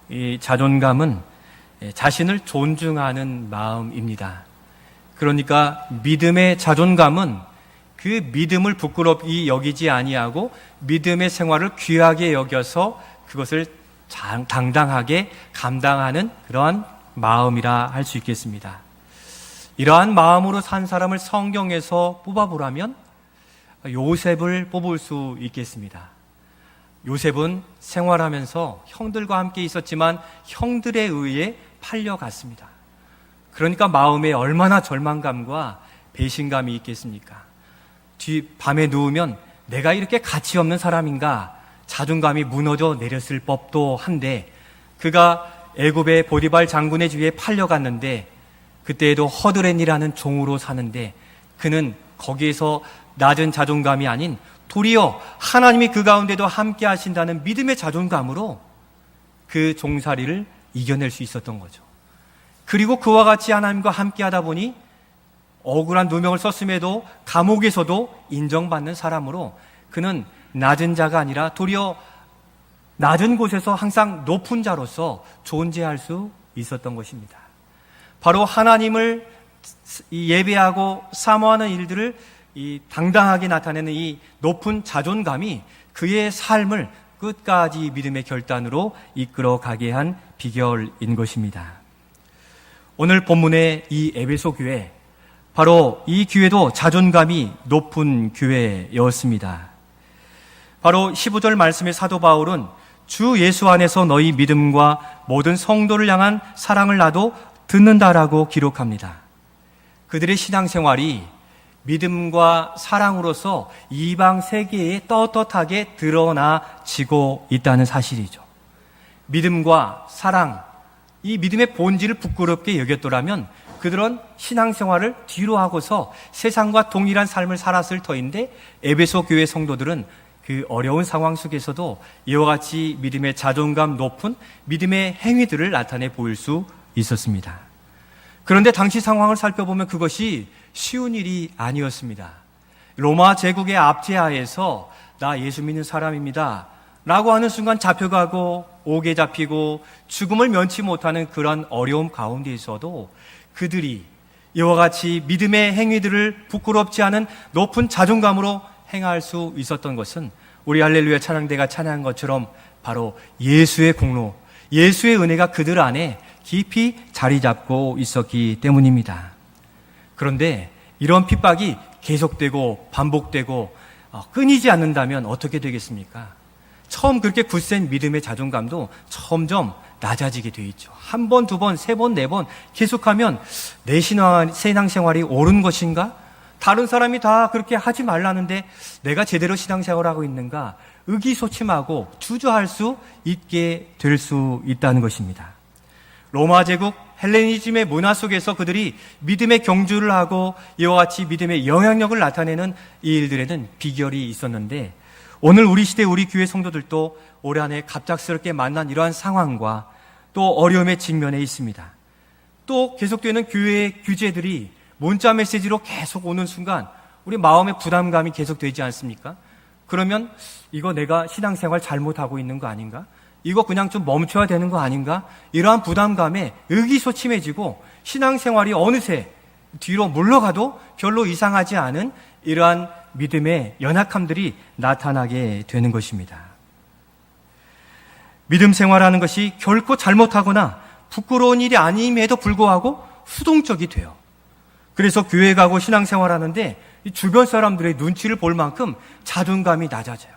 이 자존감은 자신을 존중하는 마음입니다. 그러니까 믿음의 자존감은 그 믿음을 부끄럽게 여기지 아니하고 믿음의 생활을 귀하게 여겨서 그것을 당당하게 감당하는 그러한 마음이라 할 수 있겠습니다. 이러한 마음으로 산 사람을 성경에서 뽑아보라면 요셉을 뽑을 수 있겠습니다. 요셉은 생활하면서 형들과 함께 있었지만 형들에 의해 팔려갔습니다. 그러니까 마음에 얼마나 절망감과 배신감이 있겠습니까? 밤에 누우면 내가 이렇게 가치 없는 사람인가 자존감이 무너져 내렸을 법도 한데, 그가 애굽의 보디발 장군의 주위에 팔려갔는데 그때에도 허드렛이라는 종으로 사는데 그는 거기에서 낮은 자존감이 아닌 도리어 하나님이 그 가운데도 함께 하신다는 믿음의 자존감으로 그 종살이를 이겨낼 수 있었던 거죠. 그리고 그와 같이 하나님과 함께 하다 보니 억울한 누명을 썼음에도 감옥에서도 인정받는 사람으로 그는 낮은 자가 아니라 도리어 낮은 곳에서 항상 높은 자로서 존재할 수 있었던 것입니다. 바로 하나님을 예배하고 사모하는 일들을 당당하게 나타내는 이 높은 자존감이 그의 삶을 끝까지 믿음의 결단으로 이끌어가게 한 비결인 것입니다. 오늘 본문의 이 에베소 교회, 바로 이 교회도 자존감이 높은 교회였습니다. 바로 15절 말씀의 사도 바울은 주 예수 안에서 너희 믿음과 모든 성도를 향한 사랑을 나도 듣는다라고 기록합니다. 그들의 신앙생활이 믿음과 사랑으로서 이방 세계에 떳떳하게 드러나지고 있다는 사실이죠. 믿음과 사랑, 이 믿음의 본질을 부끄럽게 여겼더라면 그들은 신앙생활을 뒤로 하고서 세상과 동일한 삶을 살았을 터인데, 에베소 교회 성도들은 그 어려운 상황 속에서도 이와 같이 믿음의 자존감 높은 믿음의 행위들을 나타내 보일 수 있었습니다. 그런데 당시 상황을 살펴보면 그것이 쉬운 일이 아니었습니다. 로마 제국의 압제하에서 나 예수 믿는 사람입니다 라고 하는 순간 잡혀가고 옥에 잡히고 죽음을 면치 못하는 그런 어려움 가운데에서도 그들이 이와 같이 믿음의 행위들을 부끄럽지 않은 높은 자존감으로 행할 수 있었던 것은 우리 할렐루야 찬양대가 찬양한 것처럼 바로 예수의 공로, 예수의 은혜가 그들 안에 깊이 자리 잡고 있었기 때문입니다. 그런데 이런 핍박이 계속되고 반복되고 끊이지 않는다면 어떻게 되겠습니까? 처음 그렇게 굳센 믿음의 자존감도 점점 낮아지게 되어 있죠. 한 번, 두 번, 세 번, 네 번 계속하면 내 신앙생활이 옳은 것인가? 다른 사람이 다 그렇게 하지 말라는데 내가 제대로 신앙생활하고 있는가? 의기소침하고 주저할 수 있게 될 수 있다는 것입니다. 로마 제국 헬레니즘의 문화 속에서 그들이 믿음의 경주를 하고 이와 같이 믿음의 영향력을 나타내는 이 일들에는 비결이 있었는데, 오늘 우리 시대 우리 교회 성도들도 올 한 해 갑작스럽게 만난 이러한 상황과 또 어려움에 직면해 있습니다. 또 계속되는 교회의 규제들이 문자 메시지로 계속 오는 순간 우리 마음의 부담감이 계속되지 않습니까? 그러면 이거 내가 신앙생활 잘못하고 있는 거 아닌가? 이거 그냥 좀 멈춰야 되는 거 아닌가? 이러한 부담감에 의기소침해지고 신앙생활이 어느새 뒤로 물러가도 별로 이상하지 않은 이러한 믿음의 연약함들이 나타나게 되는 것입니다. 믿음 생활하는 것이 결코 잘못하거나 부끄러운 일이 아님에도 불구하고 수동적이 돼요. 그래서 교회 가고 신앙생활하는데 주변 사람들의 눈치를 볼 만큼 자존감이 낮아져요.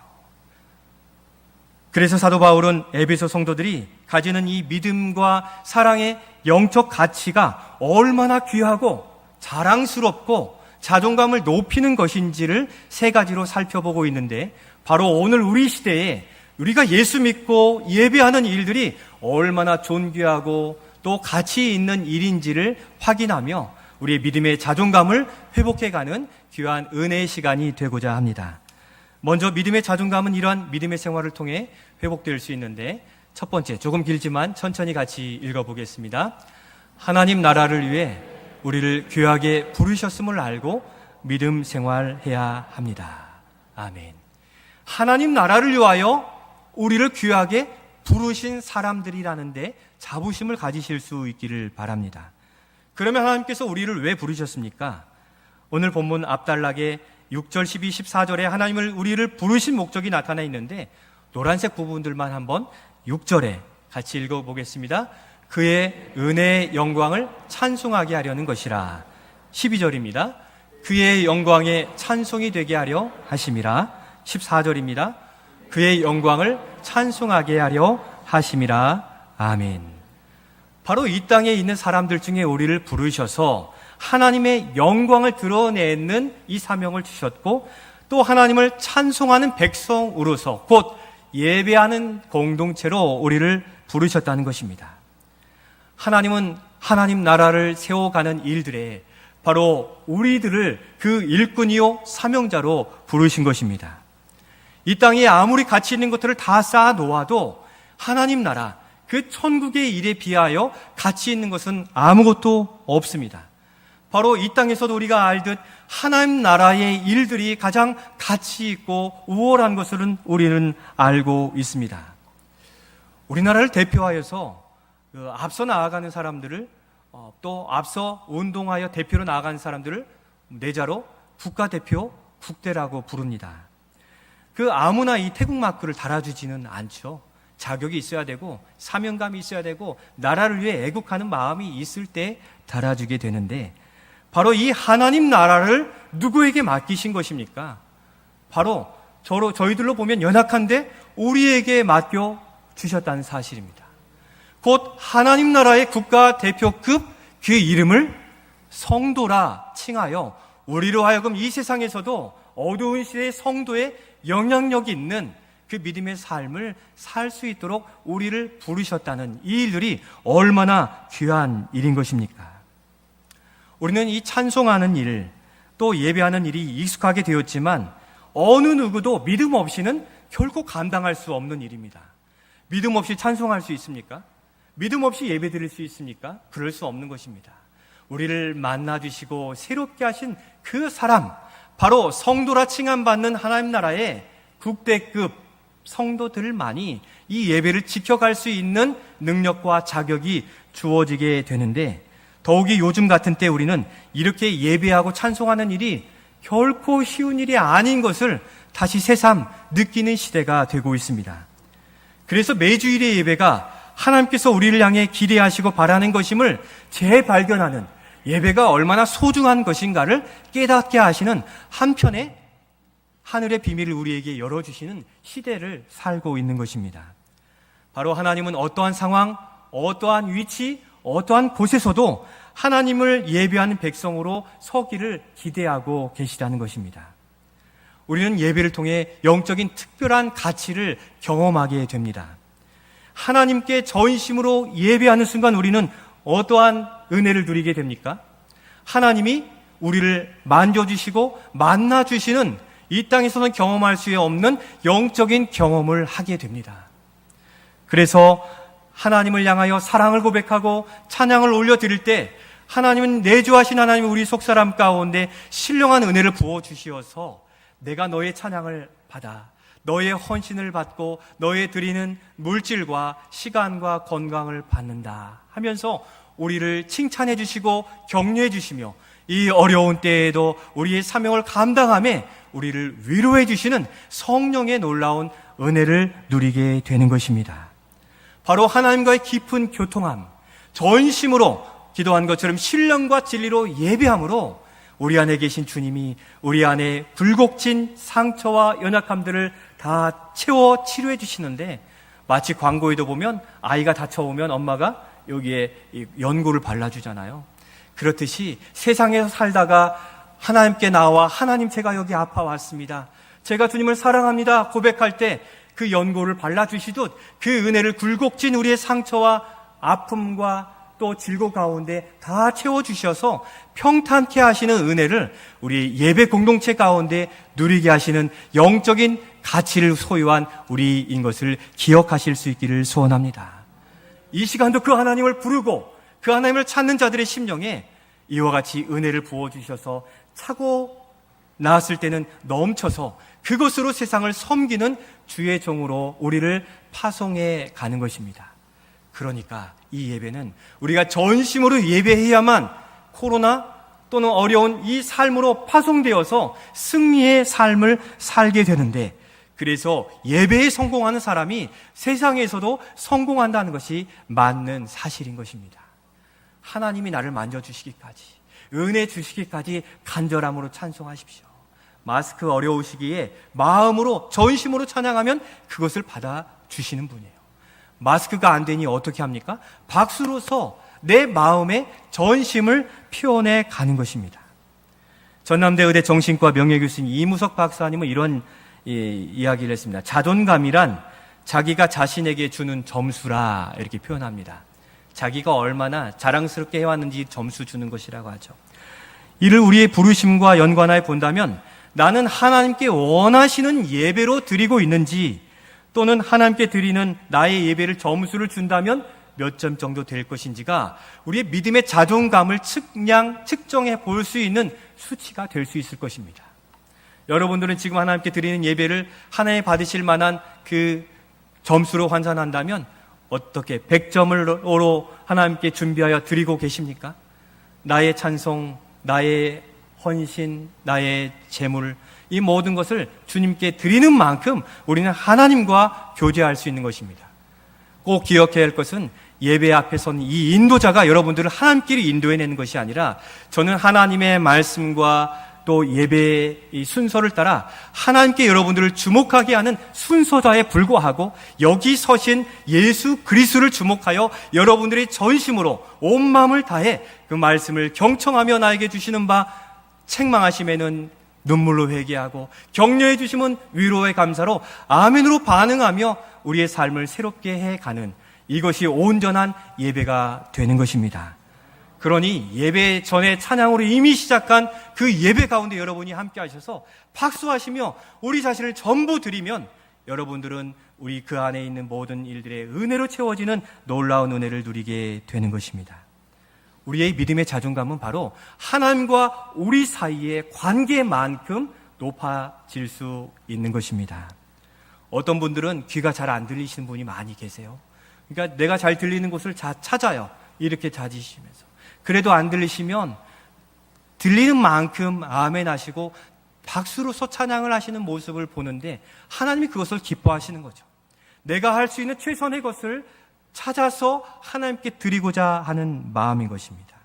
그래서 사도 바울은 에베소 성도들이 가지는 이 믿음과 사랑의 영적 가치가 얼마나 귀하고 자랑스럽고 자존감을 높이는 것인지를 세 가지로 살펴보고 있는데, 바로 오늘 우리 시대에 우리가 예수 믿고 예배하는 일들이 얼마나 존귀하고 또 가치 있는 일인지를 확인하며 우리의 믿음의 자존감을 회복해가는 귀한 은혜의 시간이 되고자 합니다. 먼저 믿음의 자존감은 이러한 믿음의 생활을 통해 회복될 수 있는데, 첫 번째, 조금 길지만 천천히 같이 읽어보겠습니다. 하나님 나라를 위해 우리를 귀하게 부르셨음을 알고 믿음 생활해야 합니다. 아멘. 하나님 나라를 위하여 우리를 귀하게 부르신 사람들이라는데 자부심을 가지실 수 있기를 바랍니다. 그러면 하나님께서 우리를 왜 부르셨습니까? 오늘 본문 앞단락에 6절, 12, 14절에 하나님을 우리를 부르신 목적이 나타나 있는데 노란색 부분들만 한번 6절에 같이 읽어보겠습니다. 그의 은혜의 영광을 찬송하게 하려는 것이라. 12절입니다. 그의 영광에 찬송이 되게 하려 하심이라. 14절입니다. 그의 영광을 찬송하게 하려 하심이라. 아멘. 바로 이 땅에 있는 사람들 중에 우리를 부르셔서 하나님의 영광을 드러내는 이 사명을 주셨고, 또 하나님을 찬송하는 백성으로서 곧 예배하는 공동체로 우리를 부르셨다는 것입니다. 하나님은 하나님 나라를 세워가는 일들에 바로 우리들을 그 일꾼이요 사명자로 부르신 것입니다. 이 땅에 아무리 가치 있는 것들을 다 쌓아 놓아도 하나님 나라, 그 천국의 일에 비하여 가치 있는 것은 아무것도 없습니다. 바로 이 땅에서도 우리가 알듯 하나님 나라의 일들이 가장 가치 있고 우월한 것을 우리는 알고 있습니다. 우리나라를 대표하여서 앞서 나아가는 사람들을, 또 앞서 운동하여 대표로 나아가는 사람들을 내자로 국가대표, 국대라고 부릅니다. 아무나 이 태국 마크를 달아주지는 않죠. 자격이 있어야 되고 사명감이 있어야 되고 나라를 위해 애국하는 마음이 있을 때 달아주게 되는데, 바로 이 하나님 나라를 누구에게 맡기신 것입니까? 바로 저희들로 보면 연약한데 우리에게 맡겨 주셨다는 사실입니다. 곧 하나님 나라의 국가대표급 그 이름을 성도라 칭하여 우리로 하여금 이 세상에서도 어두운 시대의 성도의 영향력이 있는 그 믿음의 삶을 살 수 있도록 우리를 부르셨다는 이 일들이 얼마나 귀한 일인 것입니까? 우리는 이 찬송하는 일, 또 예배하는 일이 익숙하게 되었지만 어느 누구도 믿음 없이는 결코 감당할 수 없는 일입니다. 믿음 없이 찬송할 수 있습니까? 믿음 없이 예배 드릴 수 있습니까? 그럴 수 없는 것입니다. 우리를 만나주시고 새롭게 하신 그 사람, 바로 성도라 칭함받는 하나님 나라의 국대급 성도들만이 이 예배를 지켜갈 수 있는 능력과 자격이 주어지게 되는데, 더욱이 요즘 같은 때 우리는 이렇게 예배하고 찬송하는 일이 결코 쉬운 일이 아닌 것을 다시 새삼 느끼는 시대가 되고 있습니다. 그래서 매주일의 예배가 하나님께서 우리를 향해 기대하시고 바라는 것임을 재발견하는, 예배가 얼마나 소중한 것인가를 깨닫게 하시는 한편에 하늘의 비밀을 우리에게 열어주시는 시대를 살고 있는 것입니다. 바로 하나님은 어떠한 상황, 어떠한 위치, 어떠한 곳에서도 하나님을 예배하는 백성으로 서기를 기대하고 계시다는 것입니다. 우리는 예배를 통해 영적인 특별한 가치를 경험하게 됩니다. 하나님께 전심으로 예배하는 순간 우리는 어떠한 은혜를 누리게 됩니까? 하나님이 우리를 만져주시고 만나주시는, 이 땅에서는 경험할 수 없는 영적인 경험을 하게 됩니다. 그래서 하나님을 향하여 사랑을 고백하고 찬양을 올려드릴 때 하나님은 내주하신 하나님이 우리 속사람 가운데 신령한 은혜를 부어주시어서 내가 너의 찬양을 받아 너의 헌신을 받고 너의 드리는 물질과 시간과 건강을 받는다 하면서 우리를 칭찬해 주시고 격려해 주시며 이 어려운 때에도 우리의 사명을 감당함에 우리를 위로해 주시는 성령의 놀라운 은혜를 누리게 되는 것입니다. 바로 하나님과의 깊은 교통함, 전심으로 기도한 것처럼 신령과 진리로 예배함으로 우리 안에 계신 주님이 우리 안에 굴곡진 상처와 연약함들을 다 채워 치료해 주시는데, 마치 광고에도 보면 아이가 다쳐오면 엄마가 여기에 연고를 발라주잖아요. 그렇듯이 세상에서 살다가 하나님께 나와 하나님 제가 여기 아파왔습니다, 제가 주님을 사랑합니다 고백할 때 그 연고를 발라주시듯 그 은혜를 굴곡진 우리의 상처와 아픔과 또 질고 가운데 다 채워주셔서 평탄케 하시는 은혜를 우리 예배 공동체 가운데 누리게 하시는 영적인 가치를 소유한 우리인 것을 기억하실 수 있기를 소원합니다. 이 시간도 그 하나님을 부르고 그 하나님을 찾는 자들의 심령에 이와 같이 은혜를 부어주셔서 차고 나았을 때는 넘쳐서 그것으로 세상을 섬기는 주의 종으로 우리를 파송해 가는 것입니다. 그러니까 이 예배는 우리가 전심으로 예배해야만 코로나 또는 어려운 이 삶으로 파송되어서 승리의 삶을 살게 되는데, 그래서 예배에 성공하는 사람이 세상에서도 성공한다는 것이 맞는 사실인 것입니다. 하나님이 나를 만져주시기까지, 은혜 주시기까지 간절함으로 찬송하십시오. 마스크 어려우시기에 마음으로 전심으로 찬양하면 그것을 받아주시는 분이에요. 마스크가 안 되니 어떻게 합니까? 박수로서 내 마음의 전심을 표현해 가는 것입니다. 전남대 의대 정신과 명예교수님 이무석 박사님은 이런 이야기를 했습니다. 자존감이란 자기가 자신에게 주는 점수라 이렇게 표현합니다. 자기가 얼마나 자랑스럽게 해왔는지 점수 주는 것이라고 하죠. 이를 우리의 부르심과 연관하여 본다면 나는 하나님께 원하시는 예배로 드리고 있는지, 또는 하나님께 드리는 나의 예배를 점수를 준다면 몇 점 정도 될 것인지가 우리의 믿음의 자존감을 측정해 볼 수 있는 수치가 될 수 있을 것입니다. 여러분들은 지금 하나님께 드리는 예배를 하나님 받으실 만한 그 점수로 환산한다면 어떻게 100점으로 하나님께 준비하여 드리고 계십니까? 나의 찬송, 나의 헌신, 나의 재물, 이 모든 것을 주님께 드리는 만큼 우리는 하나님과 교제할 수 있는 것입니다. 꼭 기억해야 할 것은 예배 앞에 선 이 인도자가 여러분들을 하나님끼리 인도해내는 것이 아니라, 저는 하나님의 말씀과 또 예배의 이 순서를 따라 하나님께 여러분들을 주목하게 하는 순서자에 불과하고, 여기 서신 예수 그리스도를 주목하여 여러분들이 전심으로 온 마음을 다해 그 말씀을 경청하며 나에게 주시는 바 책망하심에는 눈물로 회개하고, 격려해 주시면 위로의 감사로 아멘으로 반응하며 우리의 삶을 새롭게 해가는, 이것이 온전한 예배가 되는 것입니다. 그러니 예배 전에 찬양으로 이미 시작한 그 예배 가운데 여러분이 함께 하셔서 박수하시며 우리 자신을 전부 드리면 여러분들은 우리 그 안에 있는 모든 일들의 은혜로 채워지는 놀라운 은혜를 누리게 되는 것입니다. 우리의 믿음의 자존감은 바로 하나님과 우리 사이의 관계만큼 높아질 수 있는 것입니다. 어떤 분들은 귀가 잘 안 들리시는 분이 많이 계세요. 그러니까 내가 잘 들리는 곳을 찾아요. 이렇게 찾으시면서. 그래도 안 들리시면 들리는 만큼 아멘 하시고 박수로서 찬양을 하시는 모습을 보는데, 하나님이 그것을 기뻐하시는 거죠. 내가 할 수 있는 최선의 것을 찾아서 하나님께 드리고자 하는 마음인 것입니다.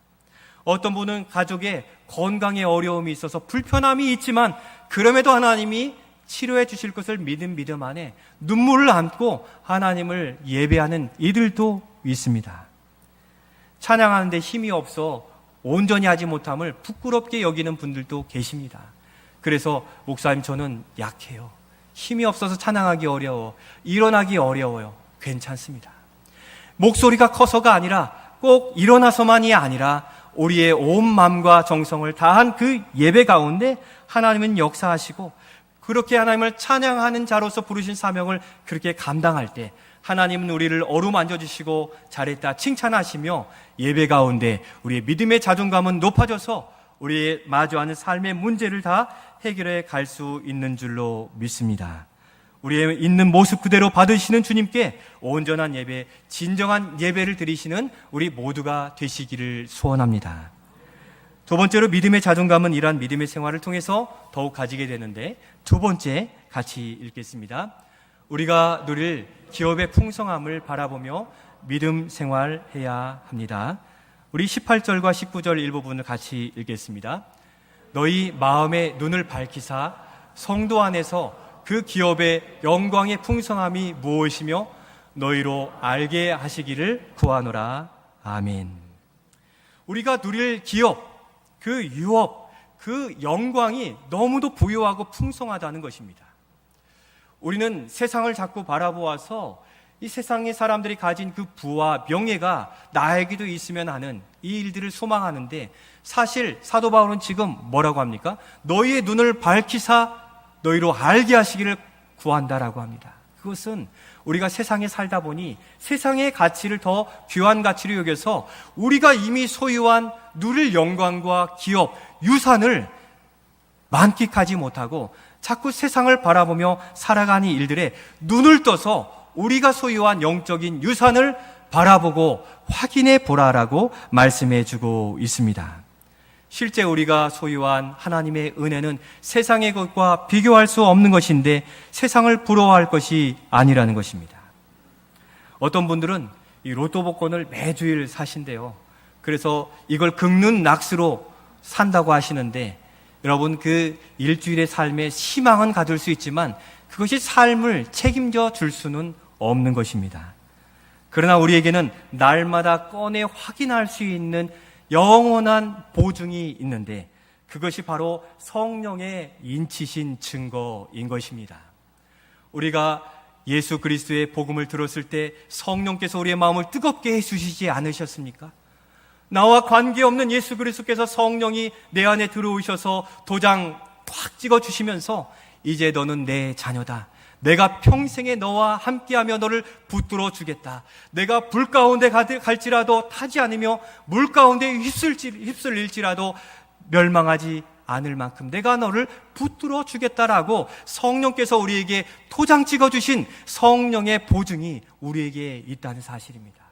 어떤 분은 가족의 건강에 어려움이 있어서 불편함이 있지만 그럼에도 하나님이 치료해 주실 것을 믿음 안에 눈물을 안고 하나님을 예배하는 이들도 있습니다. 찬양하는데 힘이 없어 온전히 하지 못함을 부끄럽게 여기는 분들도 계십니다. 그래서 목사님, 저는 약해요. 힘이 없어서 찬양하기 어려워. 일어나기 어려워요. 괜찮습니다. 목소리가 커서가 아니라 꼭 일어나서만이 아니라 우리의 온 마음과 정성을 다한 그 예배 가운데 하나님은 역사하시고, 그렇게 하나님을 찬양하는 자로서 부르신 사명을 그렇게 감당할 때 하나님은 우리를 어루만져 주시고 잘했다 칭찬하시며, 예배 가운데 우리의 믿음의 자존감은 높아져서 우리의 마주하는 삶의 문제를 다 해결해 갈 수 있는 줄로 믿습니다. 우리의 있는 모습 그대로 받으시는 주님께 온전한 예배, 진정한 예배를 드리시는 우리 모두가 되시기를 소원합니다. 두 번째로 믿음의 자존감은 이러한 믿음의 생활을 통해서 더욱 가지게 되는데, 두 번째 같이 읽겠습니다. 우리가 누릴 기업의 풍성함을 바라보며 믿음 생활해야 합니다. 우리 18절과 19절 일부분을 같이 읽겠습니다. 너희 마음의 눈을 밝히사 성도 안에서 그 기업의 영광의 풍성함이 무엇이며 너희로 알게 하시기를 구하노라. 아멘. 우리가 누릴 기업, 그 유업, 그 영광이 너무도 부유하고 풍성하다는 것입니다. 우리는 세상을 자꾸 바라보아서 이 세상의 사람들이 가진 그 부와 명예가 나에게도 있으면 하는 이 일들을 소망하는데, 사실 사도 바울은 지금 뭐라고 합니까? 너희의 눈을 밝히사 너희로 알게 하시기를 구한다라고 합니다. 그것은 우리가 세상에 살다 보니 세상의 가치를 더 귀한 가치로 여겨서 우리가 이미 소유한 누릴 영광과 기업, 유산을 만끽하지 못하고 자꾸 세상을 바라보며 살아가는 일들에 눈을 떠서 우리가 소유한 영적인 유산을 바라보고 확인해 보라라고 말씀해 주고 있습니다. 실제 우리가 소유한 하나님의 은혜는 세상의 것과 비교할 수 없는 것인데 세상을 부러워할 것이 아니라는 것입니다. 어떤 분들은 이 로또 복권을 매주일 사신대요. 그래서 이걸 긁는 낚시로 산다고 하시는데, 여러분, 그 일주일의 삶에 희망은 가질 수 있지만 그것이 삶을 책임져 줄 수는 없는 것입니다. 그러나 우리에게는 날마다 꺼내 확인할 수 있는 영원한 보증이 있는데, 그것이 바로 성령의 인치신 증거인 것입니다. 우리가 예수 그리스도의 복음을 들었을 때 성령께서 우리의 마음을 뜨겁게 해주시지 않으셨습니까? 나와 관계없는 예수 그리스도께서 성령이 내 안에 들어오셔서 도장 탁 찍어주시면서 이제 너는 내 자녀다. 내가 평생에 너와 함께하며 너를 붙들어 주겠다. 내가 불 가운데 갈지라도 타지 않으며 물 가운데 휩쓸릴지라도 멸망하지 않을 만큼 내가 너를 붙들어 주겠다라고 성령께서 우리에게 도장 찍어주신 성령의 보증이 우리에게 있다는 사실입니다.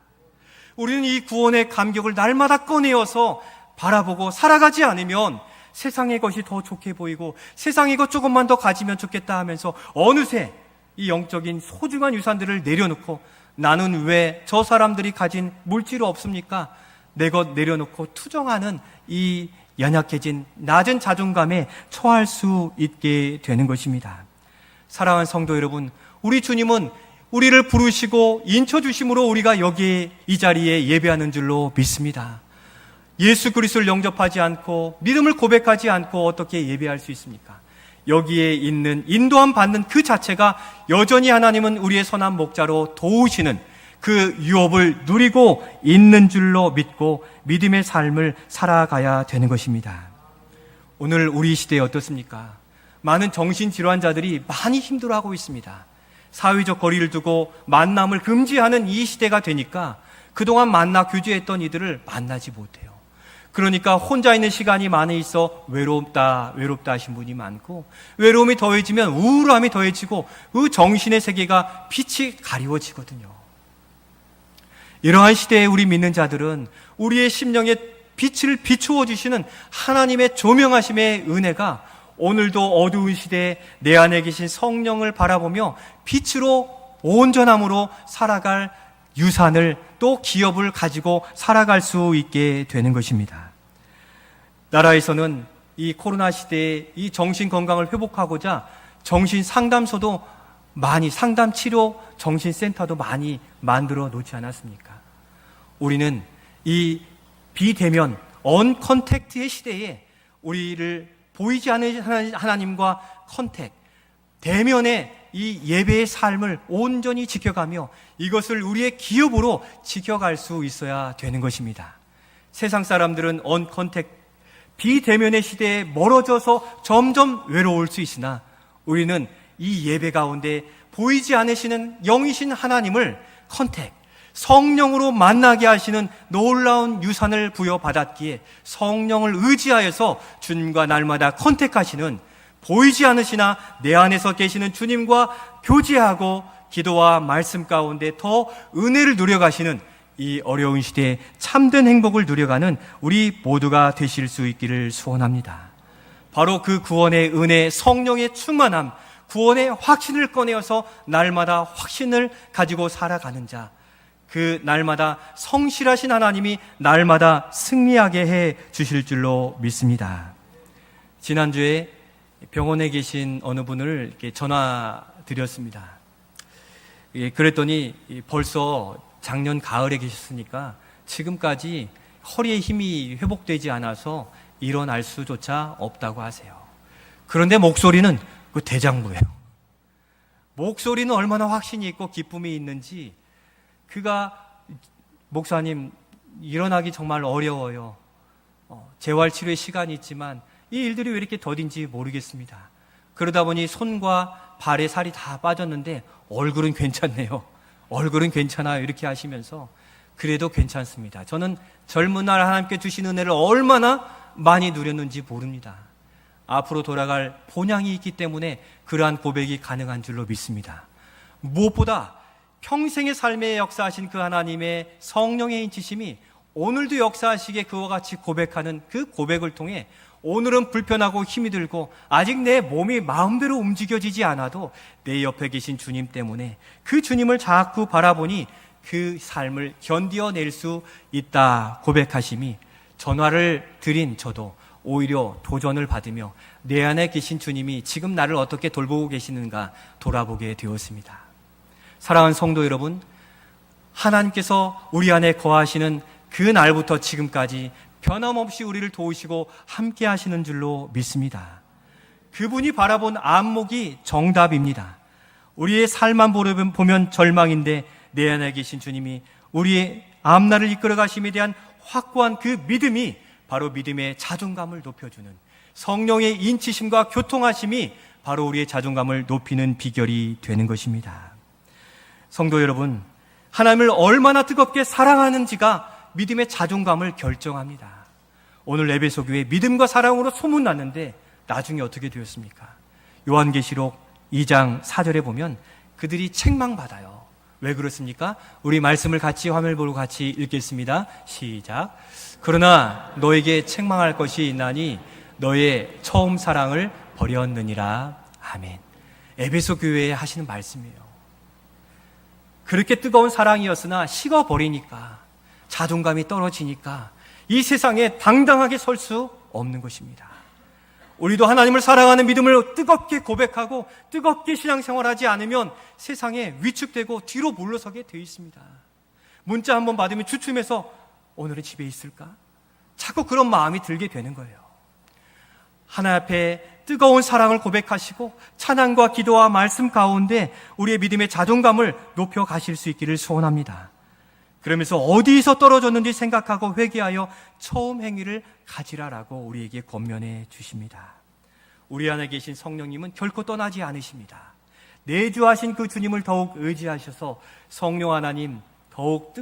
우리는 이 구원의 감격을 날마다 꺼내어서 바라보고 살아가지 않으면 세상의 것이 더 좋게 보이고 세상의 것 조금만 더 가지면 좋겠다 하면서 어느새 이 영적인 소중한 유산들을 내려놓고, 나는 왜 저 사람들이 가진 물질이 없습니까? 내 것 내려놓고 투정하는 이 연약해진 낮은 자존감에 처할 수 있게 되는 것입니다. 사랑하는 성도 여러분, 우리 주님은 우리를 부르시고 인쳐주심으로 우리가 여기 이 자리에 예배하는 줄로 믿습니다. 예수 그리스도를 영접하지 않고 믿음을 고백하지 않고 어떻게 예배할 수 있습니까? 여기에 있는 인도함 받는 그 자체가 여전히 하나님은 우리의 선한 목자로 도우시는 그 유업을 누리고 있는 줄로 믿고 믿음의 삶을 살아가야 되는 것입니다. 오늘 우리 시대에 어떻습니까? 많은 정신질환자들이 많이 힘들어하고 있습니다. 사회적 거리를 두고 만남을 금지하는 이 시대가 되니까 그동안 만나 교제했던 이들을 만나지 못해요. 그러니까 혼자 있는 시간이 많이 있어 외롭다 하신 분이 많고, 외로움이 더해지면 우울함이 더해지고 그 정신의 세계가 빛이 가리워지거든요. 이러한 시대에 우리 믿는 자들은 우리의 심령에 빛을 비추어 주시는 하나님의 조명하심의 은혜가 오늘도 어두운 시대에 내 안에 계신 성령을 바라보며 빛으로 온전함으로 살아갈 유산을, 또 기업을 가지고 살아갈 수 있게 되는 것입니다. 나라에서는 이 코로나 시대에 이 정신 건강을 회복하고자 정신 상담소도 많이, 상담 치료 정신센터도 많이 만들어 놓지 않았습니까? 우리는 이 비대면 언컨택트의 시대에 우리를 보이지 않는 하나님과 컨택, 대면의 이 예배의 삶을 온전히 지켜가며 이것을 우리의 기업으로 지켜갈 수 있어야 되는 것입니다. 세상 사람들은 언컨택, 비대면의 시대에 멀어져서 점점 외로울 수 있으나 우리는 이 예배 가운데 보이지 않으시는 영이신 하나님을 컨택, 성령으로 만나게 하시는 놀라운 유산을 부여받았기에 성령을 의지하여서 주님과 날마다 컨택하시는, 보이지 않으시나 내 안에서 계시는 주님과 교제하고 기도와 말씀 가운데 더 은혜를 누려가시는 이 어려운 시대에 참된 행복을 누려가는 우리 모두가 되실 수 있기를 소원합니다. 바로 그 구원의 은혜, 성령의 충만함, 구원의 확신을 꺼내어서 날마다 확신을 가지고 살아가는 자, 그 날마다 성실하신 하나님이 날마다 승리하게 해 주실 줄로 믿습니다. 지난주에 병원에 계신 어느 분을 이렇게 전화 드렸습니다. 그랬더니 벌써 작년 가을에 계셨으니까 지금까지 허리에 힘이 회복되지 않아서 일어날 수조차 없다고 하세요. 그런데 목소리는 그 대장부예요. 목소리는 얼마나 확신이 있고 기쁨이 있는지, 그가 목사님 일어나기 정말 어려워요. 재활치료의 시간이 있지만 이 일들이 왜 이렇게 더딘지 모르겠습니다. 그러다 보니 손과 발에 살이 다 빠졌는데 얼굴은 괜찮네요. 얼굴은 괜찮아요. 이렇게 하시면서 그래도 괜찮습니다. 저는 젊은 날 하나님께 주신 은혜를 얼마나 많이 누렸는지 모릅니다. 앞으로 돌아갈 본향이 있기 때문에 그러한 고백이 가능한 줄로 믿습니다. 무엇보다 평생의 삶에 역사하신 그 하나님의 성령의 인치심이 오늘도 역사하시기에 그와 같이 고백하는 그 고백을 통해 오늘은 불편하고 힘이 들고 아직 내 몸이 마음대로 움직여지지 않아도 내 옆에 계신 주님 때문에 그 주님을 자꾸 바라보니 그 삶을 견디어낼 수 있다 고백하심이 전화를 드린 저도 오히려 도전을 받으며 내 안에 계신 주님이 지금 나를 어떻게 돌보고 계시는가 돌아보게 되었습니다. 사랑하는 성도 여러분, 하나님께서 우리 안에 거하시는 그 날부터 지금까지 변함없이 우리를 도우시고 함께 하시는 줄로 믿습니다. 그분이 바라본 안목이 정답입니다. 우리의 삶만 보면 절망인데 내 안에 계신 주님이 우리의 앞날을 이끌어 가심에 대한 확고한 그 믿음이 바로 믿음의 자존감을 높여주는 성령의 인치심과 교통하심이 바로 우리의 자존감을 높이는 비결이 되는 것입니다. 성도 여러분, 하나님을 얼마나 뜨겁게 사랑하는지가 믿음의 자존감을 결정합니다. 오늘 에베소 교회 믿음과 사랑으로 소문났는데 나중에 어떻게 되었습니까? 요한계시록 2장 4절에 보면 그들이 책망받아요. 왜 그렇습니까? 우리 말씀을 같이 화면을 보고 같이 읽겠습니다. 시작. 그러나 너에게 책망할 것이 있나니 너의 처음 사랑을 버렸느니라. 아멘. 에베소 교회에 하시는 말씀이에요. 그렇게 뜨거운 사랑이었으나 식어버리니까 자존감이 떨어지니까 이 세상에 당당하게 설 수 없는 것입니다. 우리도 하나님을 사랑하는 믿음을 뜨겁게 고백하고 뜨겁게 신앙생활하지 않으면 세상에 위축되고 뒤로 물러서게 되어 있습니다. 문자 한번 받으면 주춤해서 오늘은 집에 있을까? 자꾸 그런 마음이 들게 되는 거예요. 하나님 앞에 뜨거운 사랑을 고백하시고 찬양과 기도와 말씀 가운데 우리의 믿음의 자존감을 높여 가실 수 있기를 소원합니다. 그러면서 어디서 떨어졌는지 생각하고 회개하여 처음 행위를 가지라라고 우리에게 권면해 주십니다. 우리 안에 계신 성령님은 결코 떠나지 않으십니다. 내주하신 그 주님을 더욱 의지하셔서 성령 하나님 더욱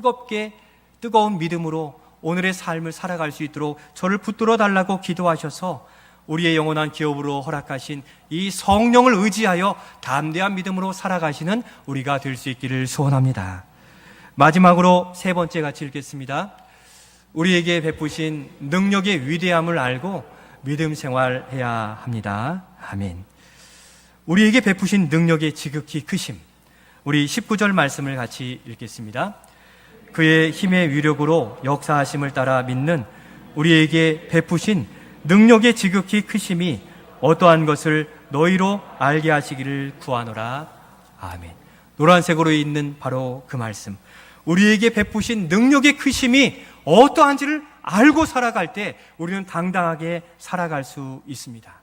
뜨거운 믿음으로 오늘의 삶을 살아갈 수 있도록 저를 붙들어 달라고 기도하셔서 우리의 영원한 기업으로 허락하신 이 성령을 의지하여 담대한 믿음으로 살아가시는 우리가 될 수 있기를 소원합니다. 마지막으로 세 번째 같이 읽겠습니다. 우리에게 베푸신 능력의 위대함을 알고 믿음 생활해야 합니다. 아멘. 우리에게 베푸신 능력의 지극히 크심. 우리 19절 말씀을 같이 읽겠습니다. 그의 힘의 위력으로 역사하심을 따라 믿는 우리에게 베푸신 능력의 지극히 크심이 어떠한 것을 너희로 알게 하시기를 구하노라. 아멘. 노란색으로 있는 바로 그 말씀. 우리에게 베푸신 능력의 크심이 어떠한지를 알고 살아갈 때 우리는 당당하게 살아갈 수 있습니다.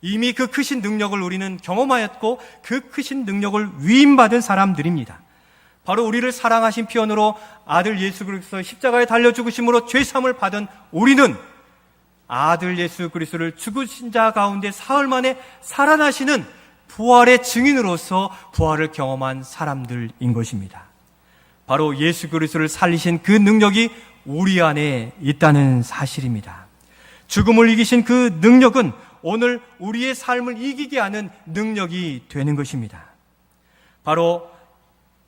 이미 그 크신 능력을 우리는 경험하였고 그 크신 능력을 위임받은 사람들입니다. 바로 우리를 사랑하신 피언으로 아들 예수 그리스도의 십자가에 달려 죽으심으로 죄사함을 받은 우리는 아들 예수 그리스도를 죽으신 자 가운데 사흘 만에 살아나시는 부활의 증인으로서 부활을 경험한 사람들인 것입니다. 바로 예수 그리스도를 살리신 그 능력이 우리 안에 있다는 사실입니다. 죽음을 이기신 그 능력은 오늘 우리의 삶을 이기게 하는 능력이 되는 것입니다. 바로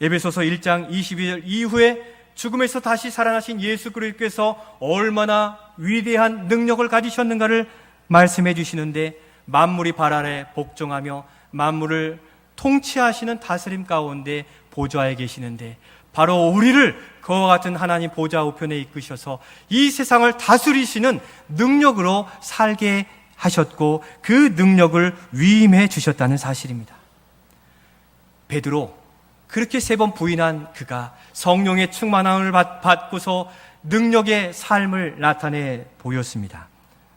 에베소서 1장 22절 이후에 죽음에서 다시 살아나신 예수 그리스도께서 얼마나 위대한 능력을 가지셨는가를 말씀해 주시는데 만물이 발 아래 복종하며 만물을 통치하시는 다스림 가운데 보좌에 계시는데 바로 우리를 그와 같은 하나님 보좌 우편에 이끄셔서 이 세상을 다스리시는 능력으로 살게 하셨고 그 능력을 위임해 주셨다는 사실입니다. 베드로 그렇게 3번 부인한 그가 성령의 충만함을 받고서 능력의 삶을 나타내 보였습니다.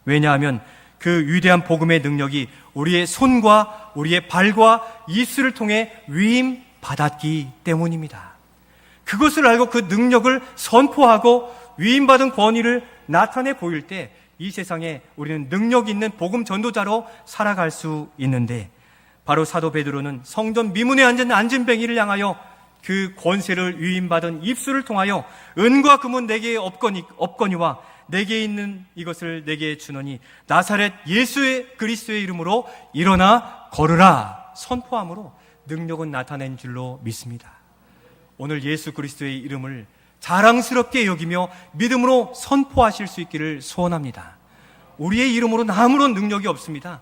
왜냐하면 그 위대한 복음의 능력이 우리의 손과 우리의 발과 입술을 통해 위임받았기 때문입니다. 그것을 알고 그 능력을 선포하고 위임받은 권위를 나타내 보일 때 이 세상에 우리는 능력 있는 복음 전도자로 살아갈 수 있는데 바로 사도 베드로는 성전 미문에 앉은 안진뱅이를 향하여 그 권세를 위임받은 입술을 통하여 은과 금은 내게 없거니와 내게 있는 이것을 내게 주노니 나사렛 예수의 그리스도의 이름으로 일어나 걸으라 선포함으로 능력은 나타낸 줄로 믿습니다. 오늘 예수 그리스도의 이름을 자랑스럽게 여기며 믿음으로 선포하실 수 있기를 소원합니다. 우리의 이름으로는 아무런 능력이 없습니다.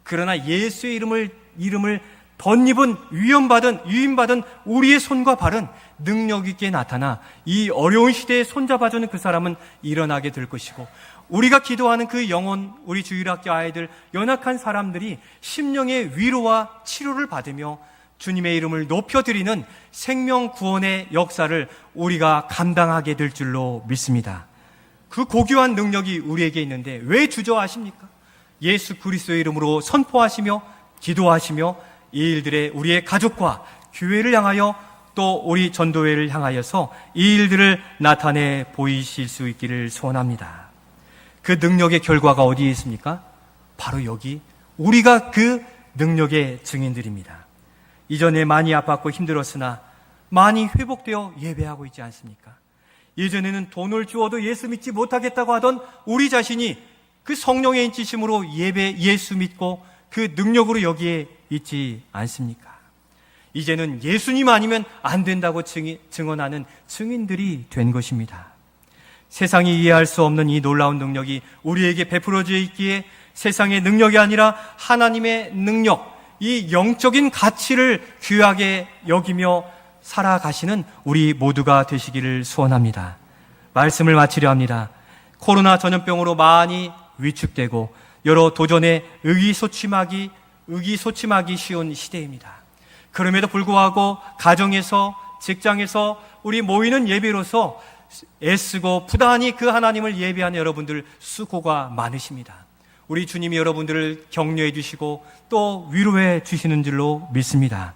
그러나 예수의 이름을 덧입은 위임받은 우리의 손과 발은 능력 있게 나타나 이 어려운 시대에 손잡아주는 그 사람은 일어나게 될 것이고, 우리가 기도하는 그 영혼, 우리 주일학교 아이들, 연약한 사람들이 심령의 위로와 치료를 받으며 주님의 이름을 높여드리는 생명 구원의 역사를 우리가 감당하게 될 줄로 믿습니다. 그 고귀한 능력이 우리에게 있는데 왜 주저하십니까? 예수 그리스도의 이름으로 선포하시며 기도하시며 이 일들에 우리의 가족과 교회를 향하여 또 우리 전도회를 향하여서 이 일들을 나타내 보이실 수 있기를 소원합니다. 그 능력의 결과가 어디에 있습니까? 바로 여기, 우리가 그 능력의 증인들입니다. 이전에 많이 아팠고 힘들었으나 많이 회복되어 예배하고 있지 않습니까? 예전에는 돈을 주어도 예수 믿지 못하겠다고 하던 우리 자신이 그 성령의 인치심으로 예수 믿고 그 능력으로 여기에 있지 않습니까? 이제는 예수님 아니면 안 된다고 증언하는 증인들이 된 것입니다. 세상이 이해할 수 없는 이 놀라운 능력이 우리에게 베풀어져 있기에 세상의 능력이 아니라 하나님의 능력, 이 영적인 가치를 귀하게 여기며 살아가시는 우리 모두가 되시기를 소원합니다. 말씀을 마치려 합니다. 코로나 전염병으로 많이 위축되고 여러 도전에 의기소침하기 쉬운 시대입니다. 그럼에도 불구하고 가정에서, 직장에서 우리 모이는 예배로서 애쓰고 부단히 그 하나님을 예배하는 여러분들 수고가 많으십니다. 우리 주님이 여러분들을 격려해 주시고 또 위로해 주시는 줄로 믿습니다.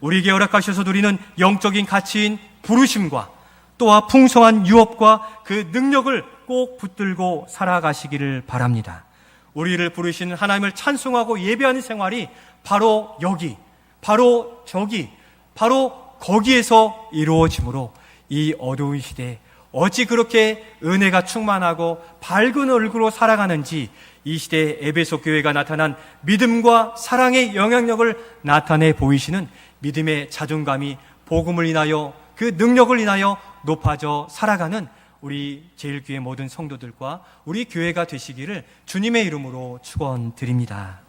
우리에게 허락하셔서 누리는 영적인 가치인 부르심과 또한 풍성한 유업과 그 능력을 꼭 붙들고 살아가시기를 바랍니다. 우리를 부르신 하나님을 찬송하고 예배하는 생활이 바로 여기, 바로 저기, 바로 거기에서 이루어지므로 이 어두운 시대에 어찌 그렇게 은혜가 충만하고 밝은 얼굴로 살아가는지 이 시대에 에베소 교회가 나타난 믿음과 사랑의 영향력을 나타내 보이시는 믿음의 자존감이 복음을 인하여 그 능력을 인하여 높아져 살아가는 우리 제일교회 모든 성도들과 우리 교회가 되시기를 주님의 이름으로 축원드립니다.